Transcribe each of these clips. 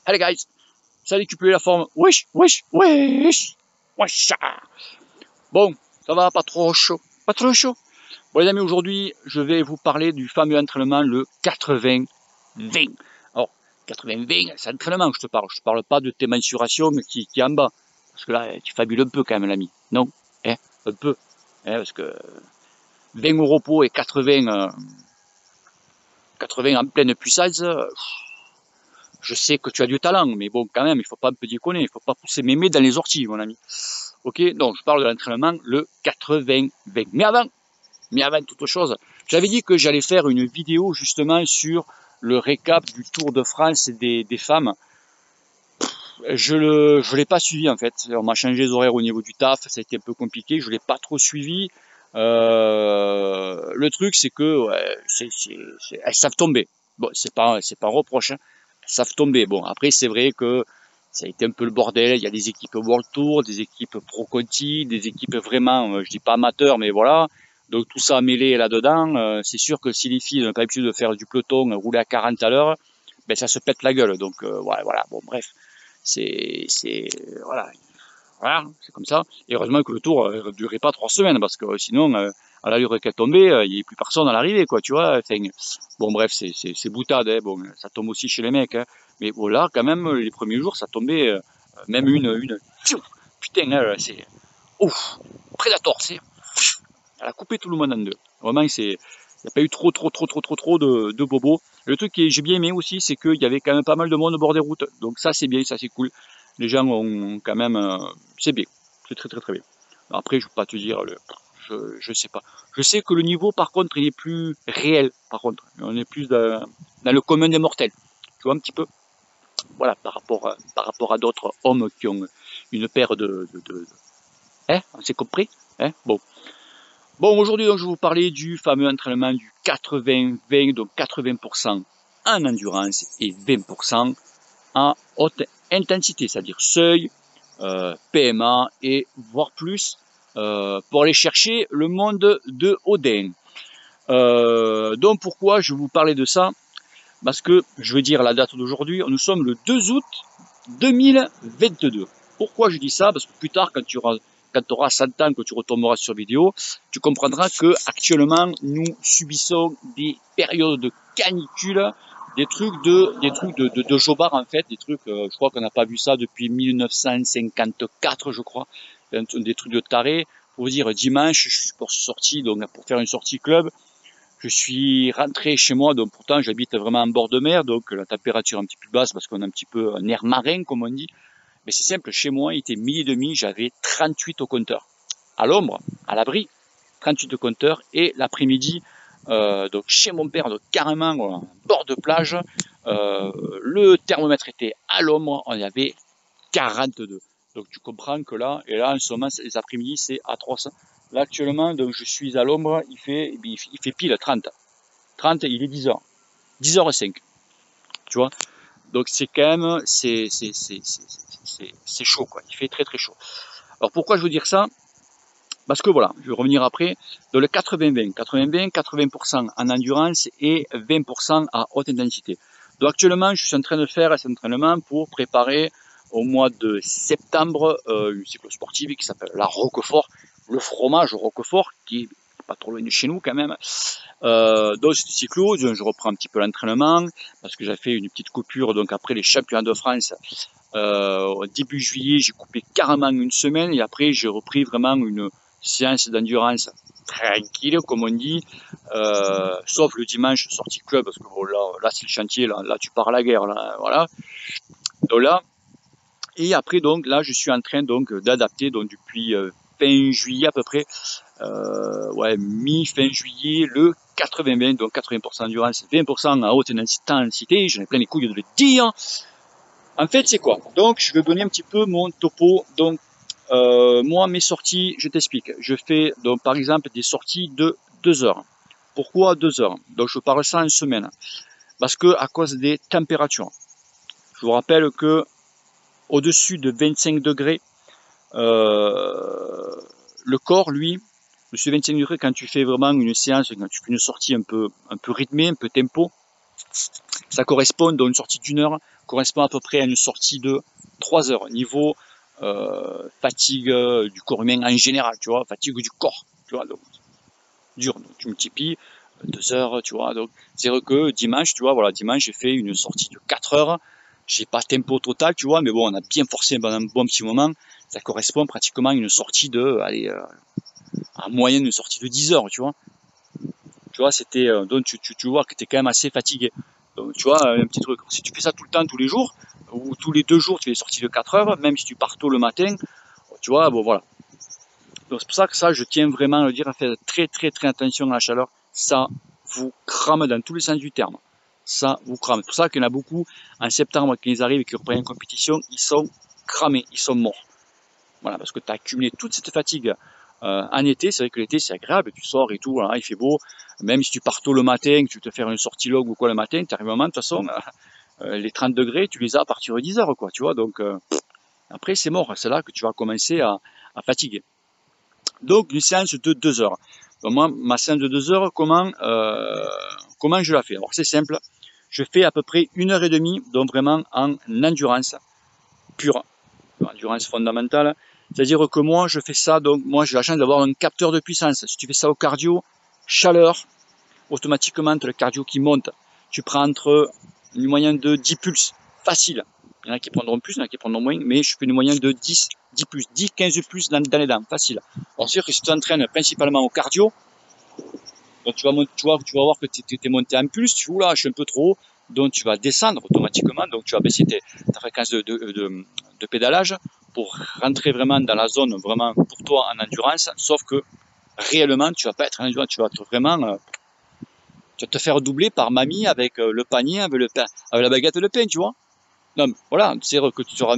Allez guys, ça décuplé la forme. Wesh, wesh, wesh, wesh. Bon, ça va, pas trop chaud, pas trop chaud. Bon les amis, aujourd'hui, je vais vous parler du fameux entraînement, le 80-20. Alors, 80-20, c'est entraînement que je te parle. Je te parle pas de tes mensurations qui est en bas. Parce que là, tu fabules un peu quand même, l'ami. Non, hein, un peu. Hein, parce que 20 au repos et 80, 80 en pleine puissance, je sais que tu as du talent, mais bon, quand même, il faut pas un peu déconner, il faut pas pousser mémé dans les orties, mon ami. Ok, donc je parle de l'entraînement, le 80-20. Mais avant toute chose, j'avais dit que j'allais faire une vidéo justement sur le récap du Tour de France des femmes. Je l'ai pas suivi en fait. On m'a changé les horaires au niveau du taf, ça a été un peu compliqué, je l'ai pas trop suivi. Le truc c'est que ouais, elles savent tomber. Bon, c'est pas un reproche, hein. Elles savent tomber. Bon, après c'est vrai que ça a été un peu le bordel. Il y a des équipes World Tour, des équipes Pro Conti, des équipes vraiment, je dis pas amateurs, mais voilà. Donc tout ça mêlé là-dedans, c'est sûr que si les filles n'ont pas l'habitude de faire du peloton, rouler à 40 à l'heure, ben ça se pète la gueule. Donc ouais, voilà. Bon, bref, voilà, voilà, c'est comme ça. Et heureusement que le tour ne durait pas 3 semaines, parce que sinon, à l'allure qu'elle tombait, il n'y avait plus personne à l'arrivée, quoi, tu vois. Enfin, bon, bref, c'est boutade, hein. Bon, ça tombe aussi chez les mecs, hein. Mais voilà, quand même, les premiers jours, ça tombait, même putain, c'est, ouf, Predator, c'est, elle a coupé tout le monde en deux. Vraiment, il n'y a pas eu trop de bobos. Le truc que j'ai bien aimé aussi, c'est qu'il y avait quand même pas mal de monde au bord des routes. Donc ça, c'est bien, ça, c'est cool. Les gens ont quand même, c'est bien. C'est très bien. Après, je ne peux pas te dire, je sais pas. Je sais que le niveau, par contre, il est plus réel. Par contre, on est plus dans le commun des mortels. Tu vois, un petit peu. Voilà, par rapport à d'autres hommes qui ont une paire hein, on s'est compris, hein, bon. Bon, aujourd'hui, donc, je vais vous parler du fameux entraînement du 80-20, donc 80% en endurance et 20% en haute intensité, c'est-à-dire seuil, PMA et voire plus, pour aller chercher le monde de Odin. Donc pourquoi je vais vous parler de ça? Parce que je veux dire la date d'aujourd'hui, nous sommes le 2 août 2022. Pourquoi je dis ça? Parce que plus tard, quand tu auras 100 ans, que tu retomberas sur vidéo, tu comprendras que actuellement nous subissons des périodes de canicule, des trucs de jobard en fait, des trucs, je crois qu'on n'a pas vu ça depuis 1954, je crois, des trucs de taré. Pour vous dire, dimanche, je suis sorti, donc pour faire une sortie club. Je suis rentré chez moi, donc pourtant j'habite vraiment en bord de mer, donc la température est un petit peu basse parce qu'on a un petit peu un air marin, comme on dit. Mais c'est simple, chez moi, il était 12h30, j'avais 38 au compteur. À l'ombre, à l'abri, 38 au compteur. Et l'après-midi, donc chez mon père, donc carrément bord de plage, le thermomètre était à l'ombre, on y avait 42. Donc tu comprends que là, et là en ce moment, les après-midi, c'est atroce. Là actuellement, donc je suis à l'ombre, il fait pile 30. 30, il est 10h. 10h05. Tu vois? Donc c'est quand même, c'est chaud, quoi. Il fait très chaud. Alors pourquoi je veux dire ça? Parce que voilà, je vais revenir après, dans le 80-20. 80-20, 80% en endurance et 20% à haute intensité. Donc actuellement, je suis en train de faire cet entraînement pour préparer au mois de septembre une cyclosportive qui s'appelle la Roquefort, le fromage Roquefort, qui est pas trop loin de chez nous quand même. Donc cette cyclo, je reprends un petit peu l'entraînement parce que j'ai fait une petite coupure donc après les championnats de France. Au début juillet, j'ai coupé carrément une semaine et après j'ai repris vraiment une séance d'endurance tranquille, comme on dit, sauf le dimanche sortie club parce que bon, là c'est le chantier, là tu pars à la guerre, là, voilà. Donc là, et après donc là je suis en train donc d'adapter donc depuis fin juillet à peu près, ouais, mi-fin juillet, le 80-20, donc 80% d'endurance, 20% à haute intensité, j'en ai plein les couilles de le dire. En fait, c'est quoi? Donc, je vais donner un petit peu mon topo. Donc, moi, mes sorties, je t'explique. Je fais, donc, par exemple, des sorties de 2 heures. Pourquoi 2 heures? Donc, je parle ça en semaine. Parce que, à cause des températures. Je vous rappelle que, au-dessus de 25 degrés, le corps, lui, au-dessus de 25 degrés, quand tu fais vraiment une séance, quand tu fais une sortie un peu rythmée, un peu tempo, ça correspond à une sortie d'1 heure. correspond à peu près à une sortie de 3 heures. Niveau fatigue du corps humain en général, tu vois, fatigue du corps, tu vois, donc dur. Donc tu multiplies 2 heures, tu vois. Donc c'est vrai que dimanche, tu vois, voilà, dimanche j'ai fait une sortie de 4 heures. J'ai pas tempo total, tu vois, mais bon, on a bien forcé pendant un bon petit moment. Ça correspond pratiquement à une sortie de, allez, en moyenne une sortie de 10 heures, tu vois. Tu vois, c'était donc tu vois que tu es quand même assez fatigué. Donc tu vois, un petit truc. Si tu fais ça tout le temps, tous les jours, ou tous les 2 jours, tu fais des sorties de 4 heures, même si tu pars tôt le matin, tu vois, bon voilà. Donc c'est pour ça que ça, je tiens vraiment à le dire, à faire très très très attention à la chaleur. Ça vous crame dans tous les sens du terme. Ça vous crame. C'est pour ça qu'il y en a beaucoup en septembre quand ils arrivent et qu'ils reprennent une compétition, ils sont cramés, ils sont morts. Voilà, parce que tu as accumulé toute cette fatigue en été. C'est vrai que l'été c'est agréable, tu sors et tout, voilà, il fait beau. Même si tu pars tôt le matin, que tu te fais une sortie longue ou quoi le matin, tu arrives un moment, de toute façon, les 30 degrés, tu les as à partir de 10 heures, quoi, tu vois. Donc après c'est mort, c'est là que tu vas commencer à fatiguer. Donc une séance de 2 heures. Donc moi, ma séance de 2 heures, comment je la fais? Alors c'est simple, je fais à peu près 1 heure et demie, donc vraiment en endurance pure, endurance fondamentale. C'est-à-dire que moi, je fais ça, donc moi j'ai la chance d'avoir un capteur de puissance. Si tu fais ça au cardio, chaleur, automatiquement tu as le cardio qui monte. Tu prends entre une moyenne de 10 pulses, facile. Il y en a qui prendront plus, il y en a qui prendront moins, mais je fais une moyenne de 10 plus, 10, 15 plus dans les dents, facile. Alors c'est sûr que si tu t'entraînes principalement au cardio, donc tu vas voir que tu es monté en pulse, tu vois là, je suis un peu trop haut, donc tu vas descendre automatiquement, donc tu vas baisser ta fréquence de pédalage pour rentrer vraiment dans la zone vraiment pour toi en endurance, sauf que réellement tu vas pas être en endurance, tu vas être vraiment tu vas te faire doubler par mamie avec le panier, avec le pain, avec la baguette de pain, tu vois. Non, mais voilà, c'est vrai que tu seras,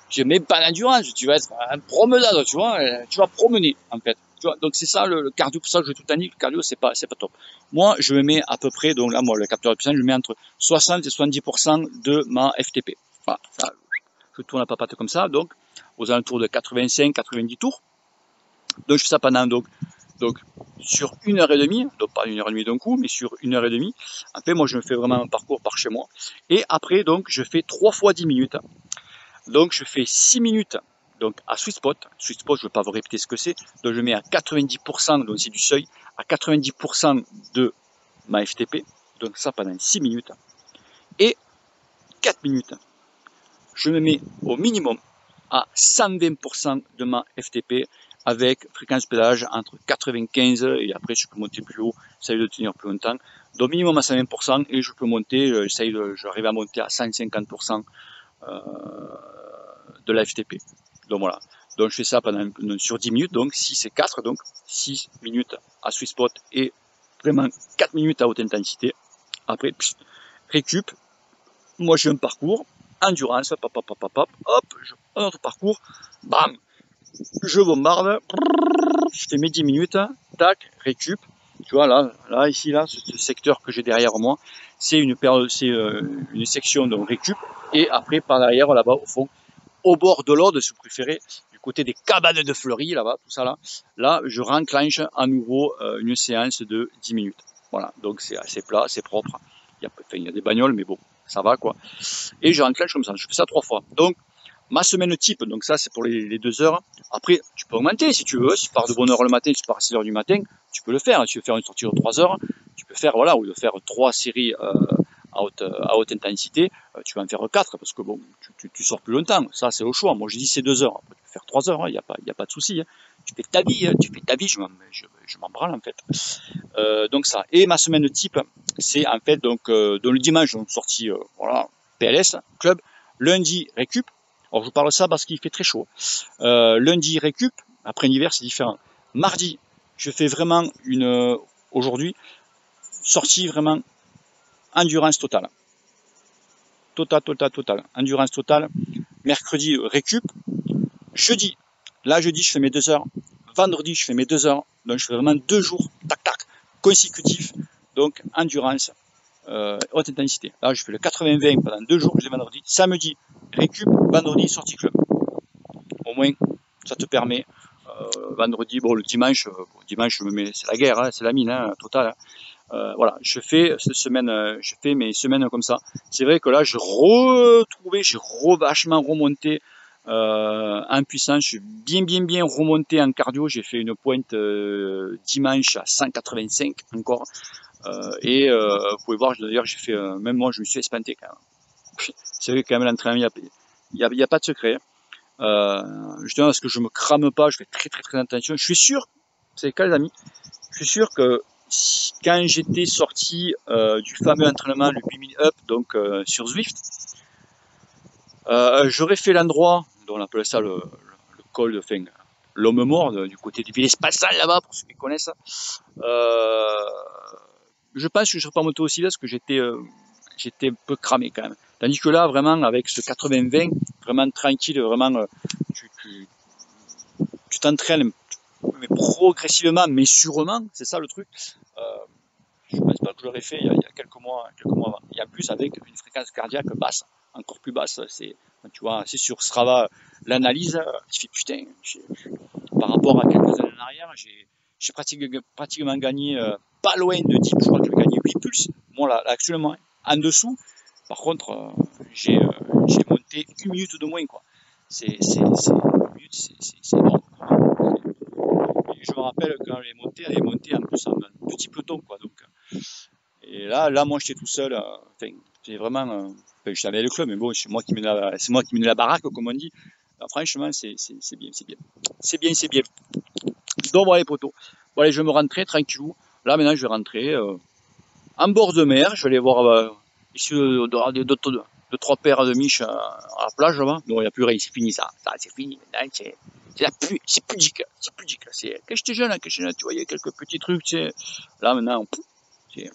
j'ai même pas d'endurance, tu vas être un promenade, tu vois, tu vas promener, en fait. Tu vois, donc c'est ça le cardio, pour ça que je tout dit, le cardio, c'est pas top. Moi, je me mets à peu près, donc là, moi, le capteur de puissance, je le mets entre 60 et 70% de ma FTP. Voilà, ça, je tourne la papate comme ça, donc, aux alentours de 85, 90 tours. Donc, je fais ça pendant, donc sur 1 heure et demie, donc pas 1 heure et demie d'un coup, mais sur 1 heure et demie. Après, moi, je me fais vraiment un parcours par chez moi. Et après, donc, je fais 3 fois 10 minutes. Donc, je fais 6 minutes donc à sweet spot. Sweet spot, je ne vais pas vous répéter ce que c'est. Donc, je mets à 90%, donc c'est du seuil, à 90% de ma FTP. Donc, ça pendant 6 minutes. Et 4 minutes, je me mets au minimum à 120% de ma FTP avec fréquence pédalage entre 95 et après je peux monter plus haut, j'essaye de tenir plus longtemps. Donc minimum à 120% et je peux monter, j'arrive à monter à 150% de la FTP. Donc voilà. Donc je fais ça sur 10 minutes, donc 6 et 4, donc 6 minutes à sweet spot et vraiment 4 minutes à haute intensité. Après, récup. Moi j'ai un parcours, endurance, hop, un autre parcours, bam, je bombarde, je fais mes 10 minutes, tac, récup. Tu vois, là, ici, là, ce secteur que j'ai derrière moi, c'est une section de récup. Et après, par derrière, là-bas, au fond, au bord de l'Aude, si vous préférez, du côté des cabanes de Fleury, là-bas, tout ça là, je renclenche à nouveau une séance de 10 minutes. Voilà, donc c'est assez plat, c'est propre. Il y a des bagnoles, mais bon, ça va, quoi. Et je renclenche comme ça, je fais ça 3 fois. Donc, ma semaine type, donc ça c'est pour les 2 heures. Après, tu peux augmenter si tu veux. Si tu pars de bonne heure le matin, si tu pars à 6 heures du matin, tu peux le faire. Si tu veux faire une sortie de 3 heures, tu peux faire, voilà, ou de faire 3 séries à haute intensité, tu vas en faire 4 parce que bon, tu sors plus longtemps. Ça, c'est au choix. Moi, je dis c'est 2 heures. Après, tu peux faire 3 heures, il n'y a pas de souci. Tu fais ta vie, je m'en branle en fait. Donc ça. Et ma semaine type, c'est en fait donc dans le dimanche, donc sortie, voilà, PLS, club. Lundi, récup. Alors je vous parle de ça parce qu'il fait très chaud. Lundi, récup. Après l'hiver, c'est différent. Mardi, je fais vraiment aujourd'hui, sortie vraiment endurance totale. Total. Endurance totale. Mercredi, récup. Jeudi, jeudi, je fais mes 2 heures. Vendredi, je fais mes 2 heures. Donc, je fais vraiment 2 jours, consécutifs. Donc, endurance, haute intensité. Là, je fais le 80-20 pendant 2 jours, je vendredi. Samedi, récup. Vendredi, sortie club. Au moins, ça te permet. Vendredi, bon, le dimanche, je me mets, c'est la guerre, hein, c'est la mine, hein, totale. Hein. Voilà, je fais cette semaine, je fais mes semaines comme ça. C'est vrai que là, j'ai vachement remonté en puissance. Je suis bien remonté en cardio. J'ai fait une pointe dimanche à 185 encore. Vous pouvez voir, d'ailleurs, j'ai fait, même moi, je me suis espanté quand même. C'est vrai quand même l'entraînement, il y a pas de secret. Justement parce que je me crame pas, je fais très attention. Je suis sûr, vous savez quoi les amis, je suis sûr que quand j'étais sorti du fameux entraînement, le 8000 up, donc sur Zwift, j'aurais fait l'endroit, dont on appelle ça le col de fin, l'homme mort, du côté du village Passant là-bas, pour ceux qui connaissent. Euh, je pense que je serais pas monté aussi là parce que j'étais un peu cramé quand même. Tandis que là, vraiment, avec ce 80-20, vraiment tranquille, vraiment, tu, tu, tu t'entraînes, mais progressivement, mais sûrement, c'est ça le truc. Euh, je ne pense pas que je l'aurais fait il y a quelques mois avant. Et en plus, avec une fréquence cardiaque basse, encore plus basse, tu vois, c'est sur Strava, l'analyse, tu fais putain, par rapport à quelques années en arrière, j'ai pratiquement gagné pas loin de 10, je crois que j'ai gagné 8 pulses. Moi, là, actuellement, en dessous, par contre, j'ai monté une minute de moins, quoi. Une minute, c'est énorme. Je me rappelle quand elle est montée en plus en petit peloton, quoi. Donc, et là, moi, j'étais tout seul. Enfin, j'ai vraiment, enfin, je savais le club, mais bon, c'est moi qui mène la baraque, comme on dit. Alors, franchement, c'est bien, c'est bien. Donc, voilà les potos. Bon, allez, je vais me rentrer tranquillou. Là, maintenant, je vais rentrer en bord de mer. Je vais aller voir ici deux, trois paires de miches à la plage là-bas. Non, il n'y a plus rien, c'est fini ça. Ça, c'est fini. Maintenant, c'est pudique. C'est pudique. Quand j'étais jeune, tu voyais quelques petits trucs, tu sais. Là, maintenant, c'est,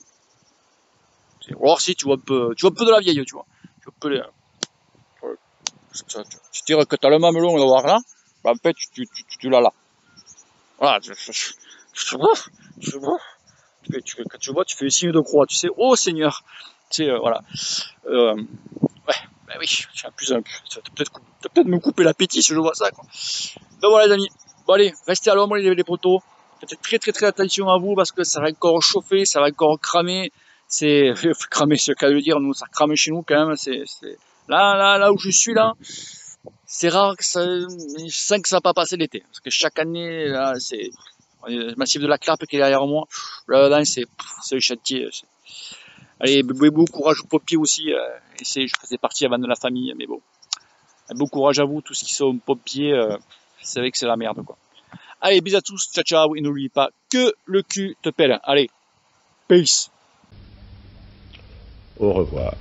alors si, tu vois un peu de la vieille, tu vois. Tu vois un peu les, tu tires que tu as le mamelon de voir là, bah, en fait, tu l'as là. Voilà, quand tu vois, tu fais le signe de croix, tu sais, oh Seigneur, tu sais, voilà. Ouais, bah oui, en plus, ça va peut-être me couper l'appétit si je vois ça, quoi. Donc voilà, les amis. Bon, allez, restez à l'ombre, les poteaux. Faites très attention à vous parce que ça va encore chauffer, ça va encore cramer. C'est, cramer, c'est le cas de le dire, nous, ça crame chez nous quand même. Là où je suis là, c'est rare que je sens que ça va pas passer l'été. Parce que chaque année, là, c'est, le massif de la Clappe qui est derrière moi. Là, c'est le chantier. Allez, bon courage aux pompiers aussi. Je faisais partie avant de la famille, mais bon. Bon courage à vous, tous ceux qui sont pompiers. C'est vrai que c'est la merde, quoi. Allez, bisous à tous, ciao ciao, et n'oublie pas que le cul te pèle. Allez, peace. Au revoir.